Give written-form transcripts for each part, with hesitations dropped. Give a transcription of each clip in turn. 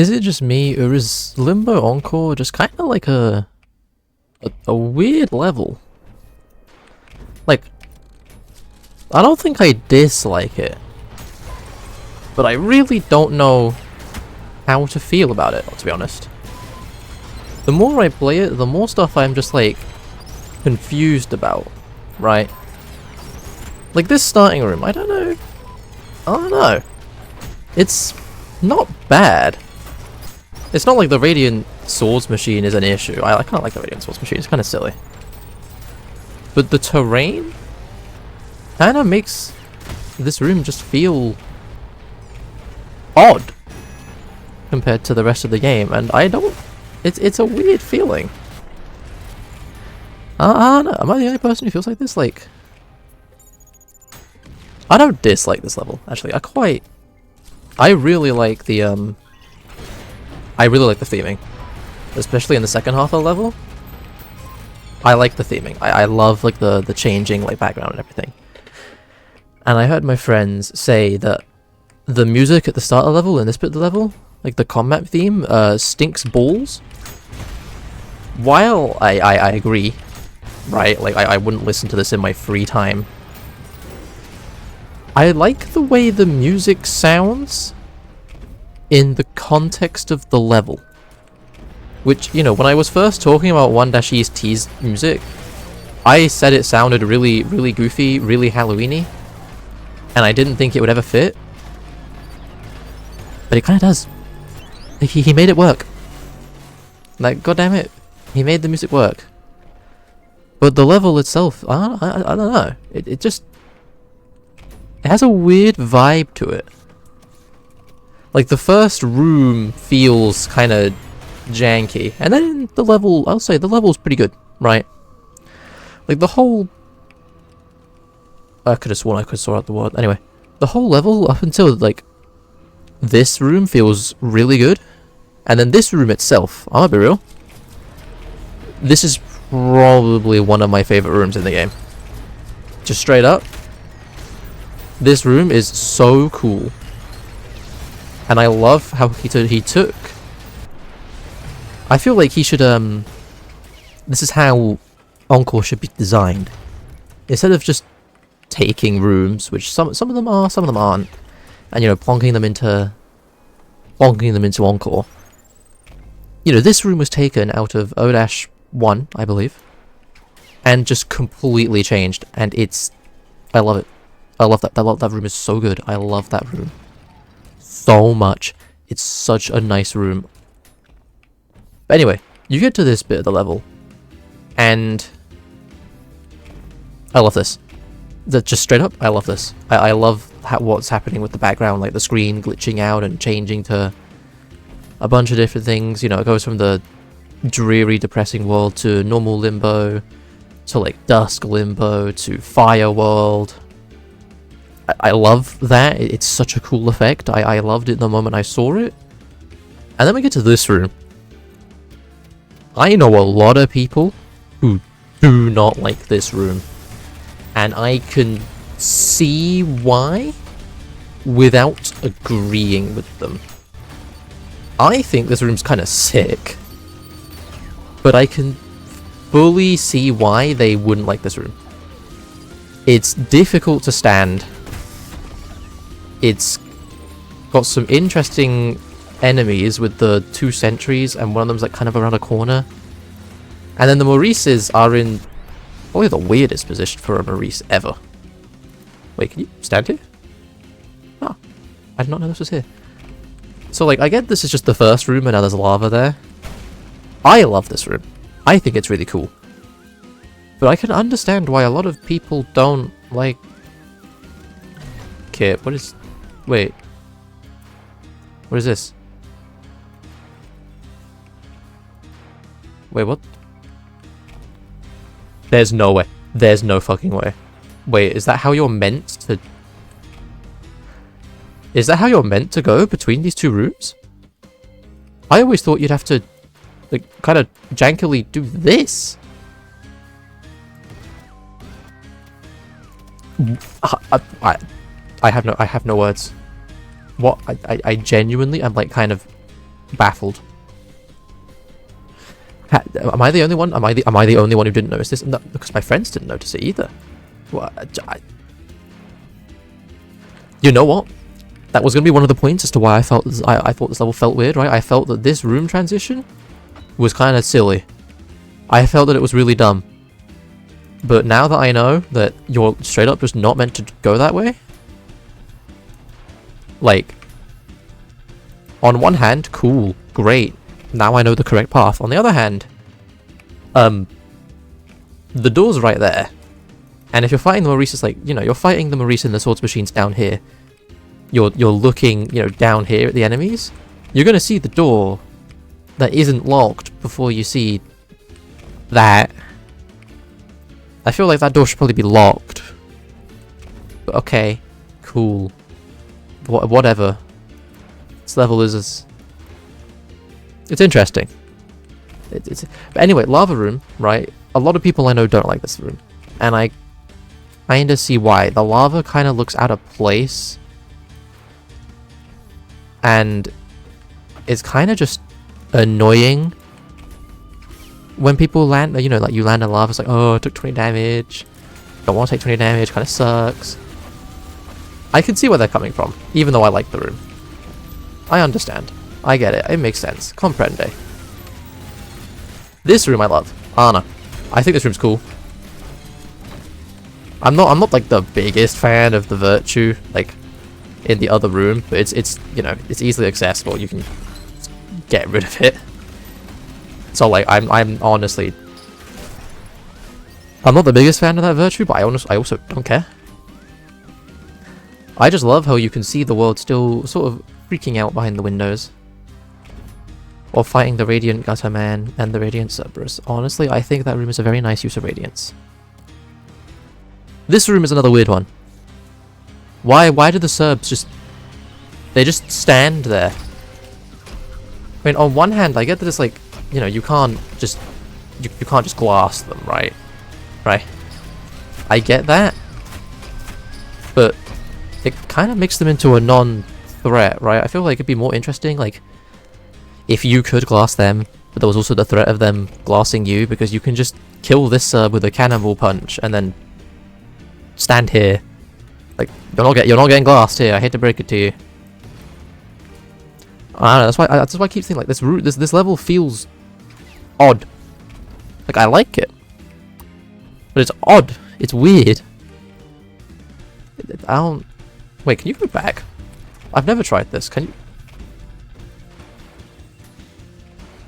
Is it just me, or is Limbo Encore just kind of like a weird level? Like, I don't think I dislike it, but I really don't know how to feel about it, to be honest. The more I play it, the more stuff I'm just like confused about, right? Like this starting room, I don't know. It's not bad. It's not like the Radiant Swords machine is an issue. I kind of like the Radiant Swords machine, it's kind of silly. But the terrain kind of makes this room just feel odd compared to the rest of the game, and I don't... It's a weird feeling. I don't know, am I the only person who feels like this? Like, I don't dislike this level, actually. I really like the, I really like the theming. Especially in the second half of the level. I like the theming. I love, like, the changing, like, background and everything. And I heard my friends say that the music at the start of the level and this bit of the level, like the combat theme, stinks balls. While I agree, right, like I wouldn't listen to this in my free time, I like the way the music sounds in the context of the level. Which, you know, when I was first talking about 1-East's music, I said it sounded really, really goofy, really Halloweeny, and I didn't think it would ever fit. But it kind of does. He made it work. Like, goddammit, he made the music work. But the level itself, I don't know. It just... It has a weird vibe to it. Like, the first room feels kind of janky. And then the level, I'll say the level's pretty good, right? Like, the whole... I could have sworn I could saw out the word. Anyway, the whole level up until, like, this room feels really good. And then this room itself, I'll be real, this is probably one of my favorite rooms in the game. Just straight up. This room is so cool. And I love how he took... I feel like he should, this is how Encore should be designed. Instead of just taking rooms, which some of them are, some of them aren't, and, you know, plonking them into Encore. You know, this room was taken out of 0-1, I believe, and just completely changed, and it's... I love it. I love that. That room is so good. I love that room so much. It's such a nice room. But anyway, you get to this bit of the level, and I love this. Just straight up, I love this. I love what's happening with the background, like the screen glitching out and changing to a bunch of different things. You know, it goes from the dreary, depressing world to normal Limbo, to like dusk Limbo, to fire world. I love that. It's such a cool effect. I loved it the moment I saw it. And then we get to this room. I know a lot of people who do not like this room. And I can see why without agreeing with them. I think this room's kind of sick. But I can fully see why they wouldn't like this room. It's difficult to stand. It's got some interesting enemies with the 2 sentries, and one of them's like kind of around a corner. And then the Maurices are in probably the weirdest position for a Maurice ever. Wait, can you stand here? Oh, I did not know this was here. So like, I get this is just the first room and now there's lava there. I love this room. I think it's really cool. But I can understand why a lot of people don't like... Kit, what is... Wait. What is this? Wait, what? There's no way. There's no fucking way. Wait, is that how you're meant to... Is that how you're meant to go between these 2 rooms? I always thought you'd have to, like, kind of jankily do this. I have no words. What? I genuinely, I'm like kind of baffled. Am I the only one? Am I the only one who didn't notice this? No, because my friends didn't notice it either. What? You know what? That was going to be one of the points as to why I thought this level felt weird, right? I felt that this room transition was kind of silly. I felt that it was really dumb. But now that I know that you're straight up just not meant to go that way, like, on one hand, cool, great. Now I know the correct path. On the other hand, the door's right there. And if you're fighting the Maurices, like, you know, you're fighting the Maurice and the swords machines down here, you're looking, you know, down here at the enemies, you're going to see the door that isn't locked before you see that. I feel like that door should probably be locked. But okay, cool. Whatever. This level is... It's interesting. But anyway, lava room, right? A lot of people I know don't like this room. And I kinda see why. The lava kinda looks out of place. And it's kinda just annoying when people land, you know, like you land in lava, it's like, oh, I took 20 damage. Don't want to take 20 damage, kinda sucks. I can see where they're coming from, even though I like the room. I understand. I get it. It makes sense. Comprende. This room I love. Anna. I think this room's cool. I'm not like the biggest fan of the virtue, like, in the other room, but it's you know, it's easily accessible. You can get rid of it. So like, I'm honestly, I'm not the biggest fan of that virtue, but I also don't care. I just love how you can see the world still sort of freaking out behind the windows. Or fighting the Radiant Gutter Man and the Radiant Cerberus. Honestly, I think that room is a very nice use of Radiance. This room is another weird one. Why do the Cerbs just... They just stand there? I mean, on one hand, I get that it's like, you know, you can't just... You can't just glass them, right? Right? I get that. But it kind of makes them into a non-threat, right? I feel like it'd be more interesting, like, if you could glass them, but there was also the threat of them glassing you, because you can just kill this Cerb with a cannonball punch and then stand here. Like, you're not getting glassed here. I hate to break it to you. I don't know. That's why I keep thinking like this level feels odd. Like, I like it, but it's odd. It's weird. I don't. Wait, can you go back? I've never tried this. Can you?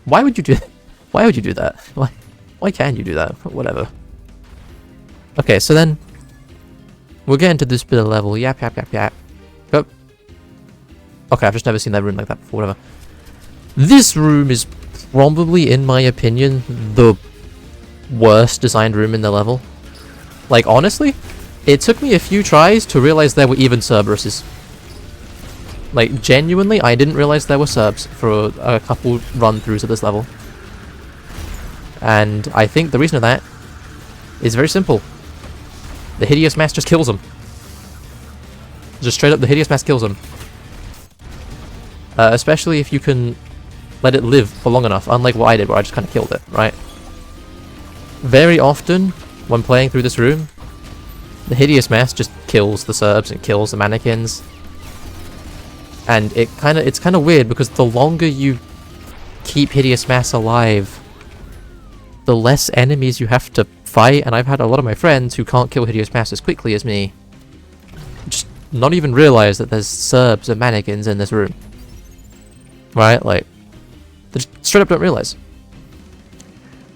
Why would you do? Why would you do that? Why can't you do that? Whatever. Okay, so then we'll get into this bit of level. Yap. Go. Okay, I've just never seen that room like that before. Whatever. This room is probably, in my opinion, the worst designed room in the level. Like, honestly, it took me a few tries to realize there were even Cerberuses. Like, genuinely, I didn't realize there were Cerbs for a couple run-throughs of this level. And I think the reason of that is very simple. The Hideous Mass just kills them. Just straight up, the Hideous Mass kills them. Especially if you can let it live for long enough, unlike what I did, where I just kind of killed it, right? Very often, when playing through this room, the Hideous Mass just kills the Cerbs and kills the mannequins. And it's kind of weird, because the longer you keep Hideous Mass alive, the less enemies you have to fight. And I've had a lot of my friends who can't kill Hideous Mass as quickly as me just not even realize that there's Cerbs and mannequins in this room. Right? Like, they just straight up don't realize.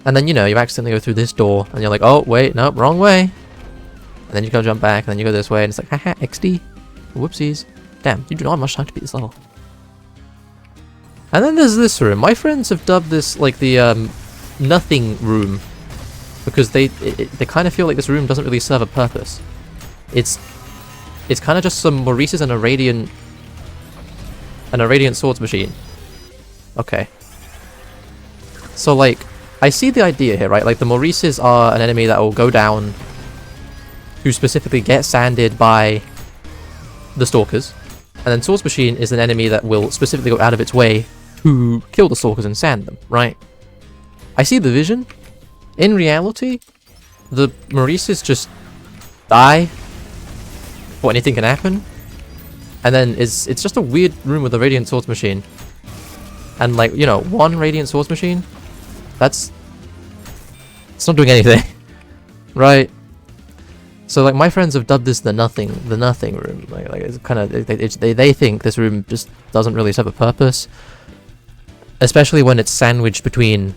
And then, you know, you accidentally go through this door, and you're like, oh, wait, nope, wrong way. And then you go jump back, and then you go this way, and it's like, haha, XD. Whoopsies. Damn, you do not have much time to beat this level. And then there's this room. My friends have dubbed this, like, the, nothing room. Because they kind of feel like this room doesn't really serve a purpose. It's kind of just some Maurices and a Radiant Swords Machine. Okay. So, like, I see the idea here, right? Like, the Maurices are an enemy that will go down, who specifically get sanded by the Stalkers. And then Swords Machine is an enemy that will specifically go out of its way to kill the stalkers and sand them, right? I see the vision. In reality, the Maurices just die before anything can happen. And then it's just a weird room with a Radiant Swords machine. And like, you know, one Radiant Swords machine, it's not doing anything. Right? So like my friends have dubbed this the nothing room. Like it's kind of they think this room just doesn't really serve a purpose, especially when it's sandwiched between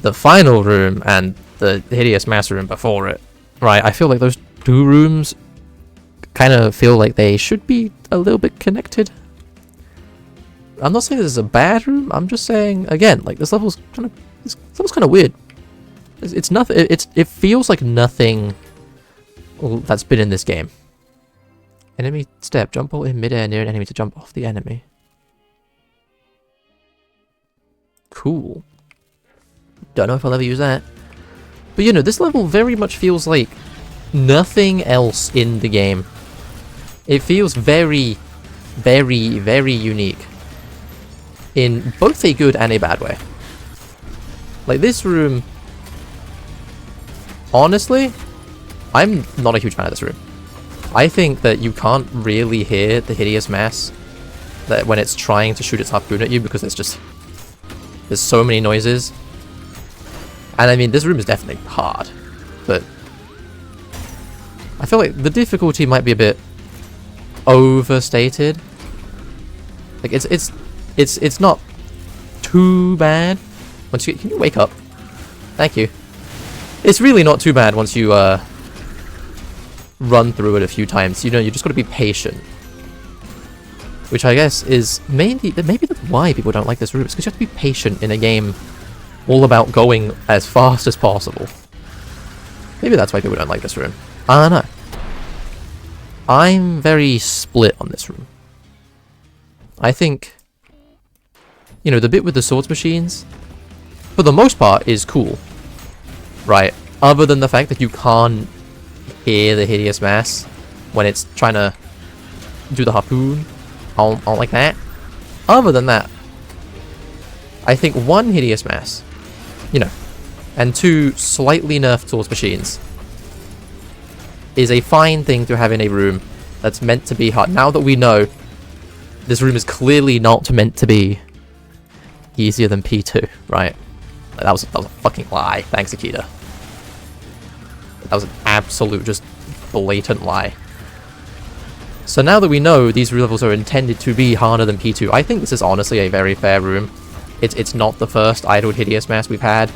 the final room and the hideous mass room before it. Right? I feel like those two rooms kind of feel like they should be a little bit connected. I'm not saying this is a bad room. I'm just saying again, like this level's kind of weird. It's nothing. It feels like nothing that's been in this game. Enemy step. Jump ult in midair near an enemy to jump off the enemy. Cool. Don't know if I'll ever use that. But you know, this level very much feels like nothing else in the game. It feels very, very, very unique. In both a good and a bad way. Like this room... Honestly, I'm not a huge fan of this room. I think that you can't really hear the hideous mass that when it's trying to shoot its harpoon at you because there's so many noises. And I mean, this room is definitely hard, but I feel like the difficulty might be a bit overstated. Like it's not too bad once you can you wake up? Thank you. It's really not too bad once you run through it a few times. You know, you just got to be patient, which I guess is maybe that's why people don't like this room. It's because you have to be patient in a game all about going as fast as possible. Maybe that's why people don't like this room. I don't know. I'm very split on this room. I think, you know, the bit with the swords machines, for the most part, is cool. Right? Other than the fact that you can't hear the hideous mass when it's trying to do the harpoon. I don't like that. Other than that, I think one hideous mass, you know, and two slightly nerfed swords machines is a fine thing to have in a room that's meant to be hard. Now that we know this room is clearly not meant to be easier than P2, right? That was a fucking lie. Thanks, Akita. That was an absolute, just blatant lie. So now that we know these levels are intended to be harder than P2, I think this is honestly a very fair room. It's not the first idled hideous mass we've had.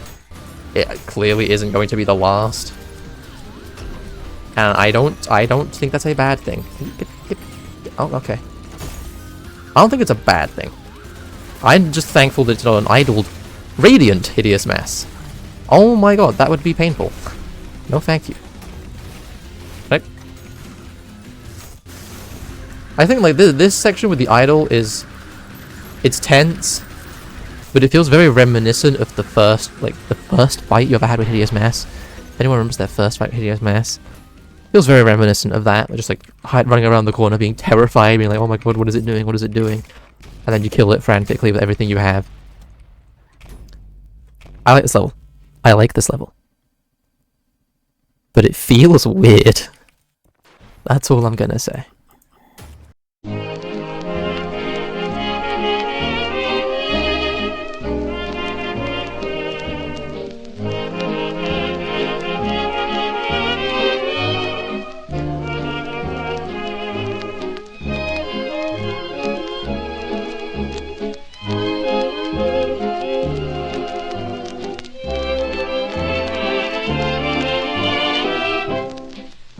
It clearly isn't going to be the last. And I don't think that's a bad thing. Oh, okay. I don't think it's a bad thing. I'm just thankful that it's not an idled radiant hideous mass. Oh my god, that would be painful. No thank you. Right? I think like this section with the idol it's tense, but it feels very reminiscent of the first fight you ever had with hideous mass. If anyone remembers their first fight with hideous mass, it feels very reminiscent of that. Just like running around the corner, being terrified, being like, "Oh my god, what is it doing? What is it doing?" And then you kill it frantically with everything you have. I like this level. I like this level. But it feels weird. That's all I'm gonna say.